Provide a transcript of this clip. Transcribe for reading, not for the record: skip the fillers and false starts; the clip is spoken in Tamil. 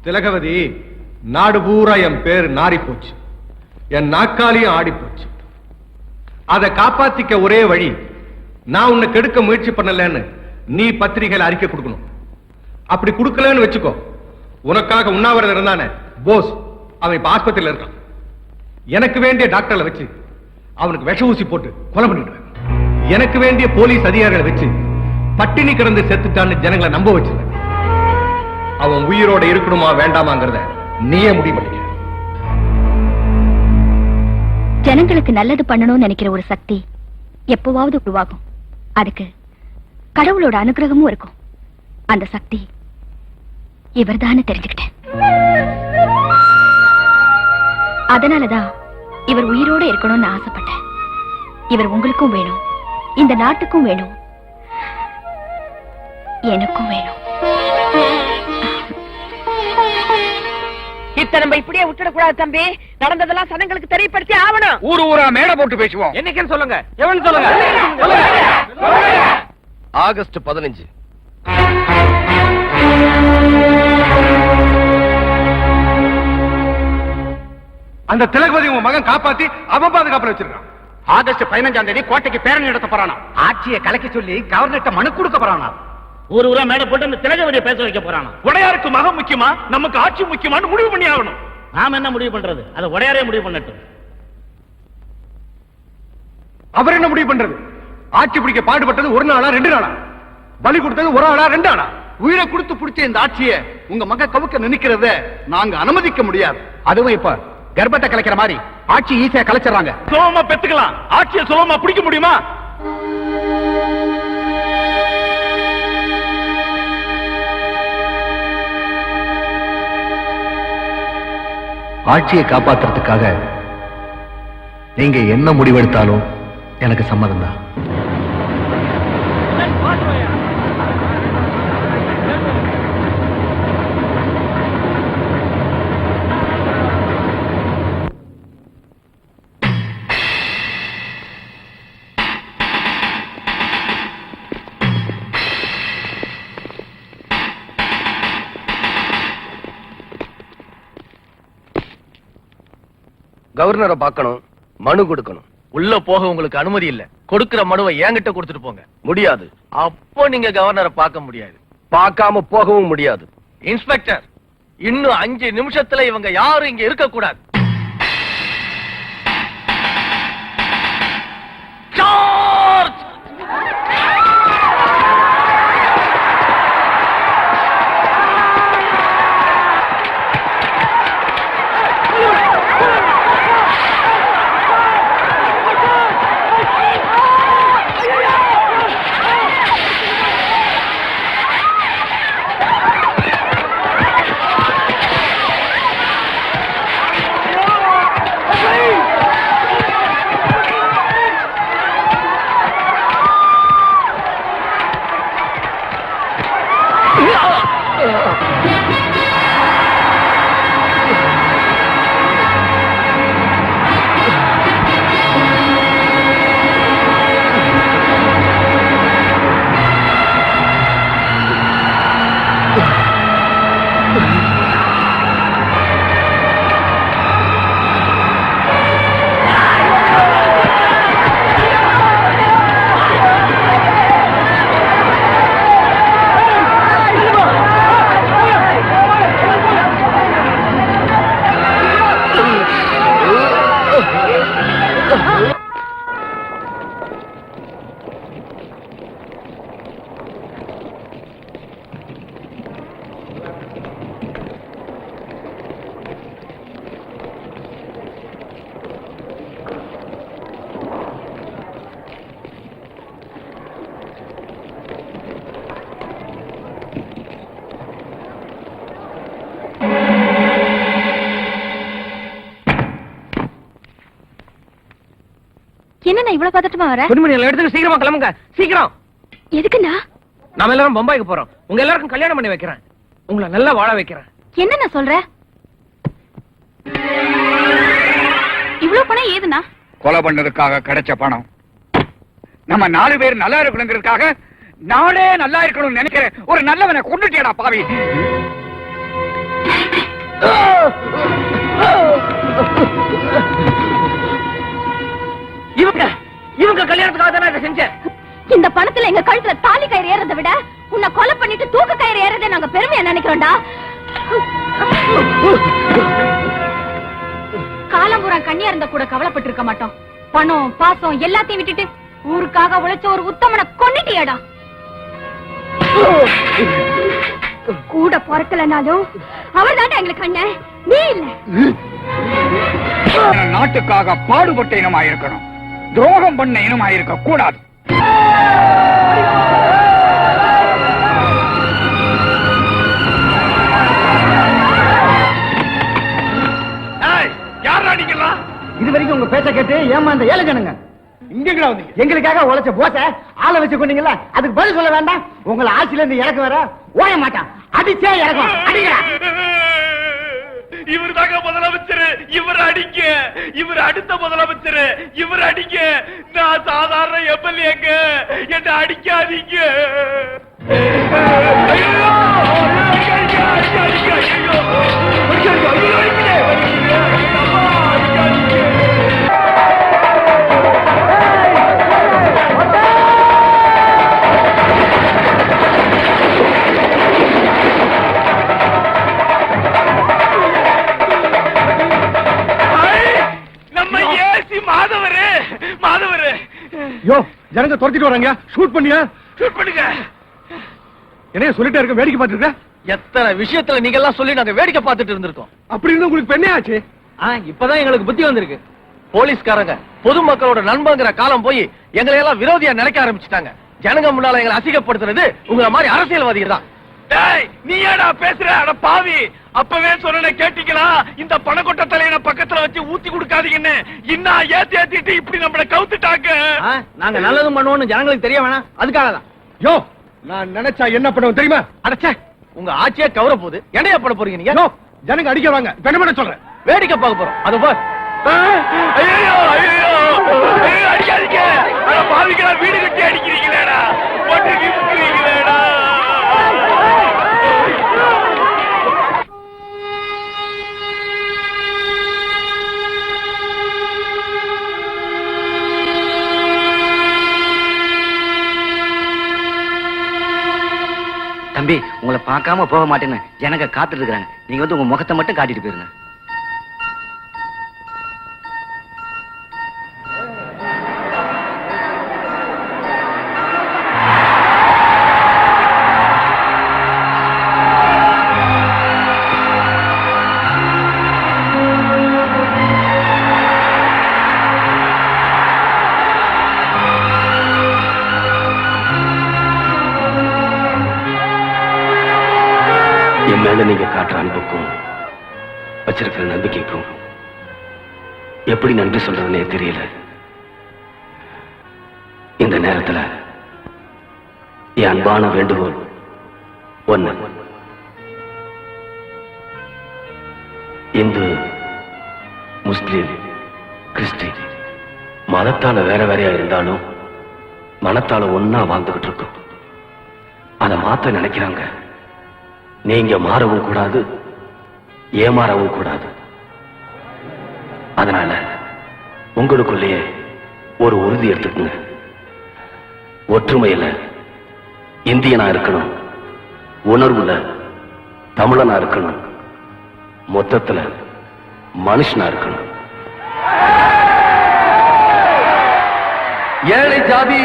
திலகவதி, நாடு பூரா என் பேர் நாரி போச்சு, என் நாக்காலியும் ஆடி போச்சு. அதை காப்பாத்திக்க ஒரே வழி, நான் உன்னை கெடுக்க முயற்சி பண்ணலன்னு நீ பத்திரிகையில் அறிக்கை கொடுக்கணும். அப்படி கொடுக்கலன்னு வச்சுக்கோ, உனக்காக உண்ணாவிரதம் இருந்தானே போஸ், அவன் இப்ப ஆஸ்பத்திரியில் இருக்கான். எனக்கு வேண்டிய டாக்டர்ல வச்சு அவனுக்கு விஷ ஊசி போட்டு கொலை பண்ணிடுவேன். எனக்கு வேண்டிய போலீஸ் அதிகாரிகளை வச்சு பட்டினி கிடந்து செத்துட்டான்னு ஜனங்களை நம்ப வச்சிருவேன். அவன் உயிரோட இருக்கணுமா வேண்டாமாங்கிறத நீயே முடிவு பண்ணிக்க. ஜனங்களுக்கு நல்லது பண்ணணும்னு நினைக்கிற ஒரு சக்தி எப்பவாவது உருவாகும். அதுக்கு கடவுளோட அனுகிரகமும் இருக்கும். அந்த சக்தி இவர்தான்னு தெரிஞ்சுக்கிட்டேன். அதனாலதான் இவர் உயிரோட இருக்கணும்னு ஆசைப்பட்டேன். இவர் உங்களுக்கும் வேணும், இந்த நாட்டுக்கும் வேணும், எனக்கும் வேணும். இத்த நம்ம இப்படியே விட்டுடக்கூடாது தம்பி. நடந்ததெல்லாம் சனங்களுக்கு தெரியப்படுத்தி ஆகணும். ஊரா மேடை போட்டு பேசுவோம். என்னைக்குன்னு சொல்லுங்க, எவன் சொல்லுங்க. ஆகஸ்ட் 15. அந்த திலகவதி உன் மகன் காப்பாத்தி அவன் பாதுகாப்பு வச்சிருக்கான். ஆகஸ்ட் 15ஆம் தேதி கோட்டைக்கு பேரணி நடத்த போறானா. ஆட்சியை கலைக்க சொல்லி கவர்னர்ட்ட மனு கொடுக்க போறானா. ஊரா மேடை போட்டு அந்த திலகவதியை பேச வைக்க போறானா. உடையாருக்கு மகன் முக்கியமா நமக்கு ஆட்சி முக்கியமான்னு முடிவு பண்ணி ஆகணும். நாம என்ன முடிவு பண்றது? அதை உடையாரே முடிவு பண்ணட்டும். அவர் என்ன முடிவு பண்றது? ஆட்சி பிடிக்க பாடுபட்டது ஒரு நாளா 2 நாளா? பலி கொடுத்தது ஒரு ஆளா 2 ஆளா? உயிரை கொடுத்து பிடிச்ச இந்த ஆட்சியை உங்க மக கவுக்க நினைக்கிறத நாங்க அனுமதிக்க முடியாது. அதுவும் இப்ப கர்ப்பத்தை கலைக்கிற மாதிரி ஆட்சி ஈஸியா கலைச்சிடறாங்க. சுலபமா பெத்துக்கலாம், ஆட்சியை சுலபமா பிடிக்க முடியுமா? ஆட்சியை காப்பாத்துறதுக்காக நீங்க என்ன முடிவெடுத்தாலும் எனக்கு சம்மதம் தான். கவர்னரை பார்க்கணும், மனு கொடுக்கணும். உள்ள போக உங்களுக்கு அனுமதி இல்ல. கொடுக்கிற மனுவை என்கிட்ட கொடுத்துட்டு போங்க. முடியாது. அப்போ நீங்க கவர்னரை பார்க்க முடியாது. பார்க்காம போகவும் முடியாது. இன்ஸ்பெக்டர், இன்னும் 5 நிமிஷத்துல இவங்க யாரும் இங்க இருக்க கூடாது. என்ன இவ்வளவு பதட்டமா வர? பொன்மணி எடுத்து சீக்கிரமா கிளம்புங்க. சீக்கிரம். எதுக்குண்ணா? நாம எல்லாரும் பம்பாய்க்கு போறோம். உங்க எல்லாருக்கும் கல்யாணம் பண்ணி வைக்கிறேன். உங்களை நல்லா வாழ வைக்கிறேன். என்ன சொல்ற? இவ்வளவு பணம் ஏதுண்ணா? கொலை பண்ணதுக்காக கிடைச்ச பணம். நம்ம 4 பேர் நல்லா இருக்கணுங்கிறதுக்காக நாளே நல்லா இருக்கணும்னு நினைக்கிற ஒரு நல்லவனை கொண்டுட்டியாடா பாவி. செஞ்ச? இந்த பணத்துல எங்க கழுத்துல தாலி கயிறு ஏறதை விட உன்னை கொலை பண்ணிட்டு தூக்க கயிறு ஏறதை நாங்க பெருமையா நினைக்கிறோம்டா. காலம்புறம் கண்ணியா இருந்தா கூட கவலைப்பட்டு இருக்க மாட்டோம். பணம் பாசம் எல்லாத்தையும் விட்டுட்டு ஊருக்காக உழைச்ச ஒரு உத்தமனை கொன்னிட்டியாடா. கூட பிறக்கலனாலும் அவர் தாண்டா எங்களுக்கு அண்ணன், நீ இல்ல. நாட்டுக்காக பாடுபட்ட இனமாயிருக்கணும், துரோகம் பண்ண இனமாயிருக்க கூடாது. இது வரைக்கும் உங்க பேச்ச கேட்டு ஏமாந்த ஏழை ஜனங்க எங்களுக்காக உழைச்ச போச ஆளை வச்சு கொண்டீங்கல்ல, அதுக்கு பதில் சொல்ல வேண்டாம். உங்களை ஆட்சியில இருந்து இறக்க வர ஓய மாட்டான், அடிச்சே இறக்கும். அடிக்கிறா இவர் தாங்க முதலமைச்சர், இவர் அடிக்க, இவர் அடுத்த முதலமைச்சர், இவர் அடிக்க. நான் சாதாரண எம்எல்ஏங்க, என்ன அடிக்காதீங்க. யோ, ஜனங்க துரத்திட்டு வராங்க, ஷூட் பண்ணியா? ஷூட் பண்ணுங்க. என்ன சொல்லிட்டே இருக்க, வேடிக்கை பார்த்துட்டு இருக்க? எத்தனை விஷயத்துல நீங்க எல்லாம் சொல்லி நாங்க வேடிக்கை பார்த்துட்டு இருந்திருக்கோம். அப்படின்னு உங்களுக்கு பெண்ணே ஆச்சு. இப்பதான் எங்களுக்கு புத்தி வந்திருக்கு. போலீஸ்காரங்க பொதுமக்களோட நண்பங்கிற காலம் போய் எங்களை எல்லாம் விரோதியா நினைக்க ஆரம்பிச்சுட்டாங்க. ஜனங்க முன்னால எங்களை அசிங்கப்படுத்துறது உங்களை மாதிரி அரசியல்வாதிகள் தான். நீ ஏடா பேசுற? அட பாவி, அப்பவே சொன்ன கேட்டீங்களா? இந்த பணக்கொட்ட தலையனை பக்கத்துல வச்சு ஊத்தி கொடுக்காதீங்கன்னு. இன்னும் ஏத்திட்டு இப்படி நம்மள கவுத்துட்டாங்க. நாங்க நல்லதும் பண்ணுவோம்னு ஜனங்களுக்கு தெரிய வேணாம், அதுக்காக தான். யோ, நான் நினைச்சா என்ன பண்ணுவேன் தெரியுமா? அடச்சே, உங்க ஆட்சியே கவர போகுது, என்னைய போட போறீங்க நீங்க? யோ, ஜனங்க அடிக்கிறாங்க, என்ன பண்ண சொல்றேன்? வேடிக்கை பார்க்க போறோம். அது போ. அடிக்காதீங்க, பாவிகளா, வீடு கட்டி அடிக்கிறீங்களேடா, போட்டு விற்கிறீங்களேடா. தம்பி, உங்களை பார்க்காம போக மாட்டேன்னு ஜனங்க காத்துட்டு இருக்காங்க. நீங்க வந்து உங்க முகத்தை மட்டும் காட்டிட்டு போயிருங்க. என் மேல நீங்க காட்டுற அன்புக்கும் வச்சிருக்கிற நம்பிக்கைக்கும் எப்படி நன்றி சொல்றதுன்னே தெரியல. இந்த நேரத்துல என் அன்பான வேண்டுகோள் ஒண்ணு. இந்து, முஸ்லிம், கிறிஸ்டின் மதத்தால வேற வேறையா இருந்தாலும் மனத்தால ஒன்னா வாழ்ந்துகிட்டு இருக்கோம். அதை மாத்த நினைக்கிறாங்க. நீங்க மாறவும் கூடாது, ஏமாறவும் கூடாது. அதனால உங்களுக்குள்ளேயே ஒரு உறுதி எடுத்துக்குங்க. ஒற்றுமையில இந்தியனா இருக்கணும், உணர்வுல தமிழனா இருக்கணும், மொத்தத்துல மனுஷனா இருக்கணும். ஏழை ஜாதி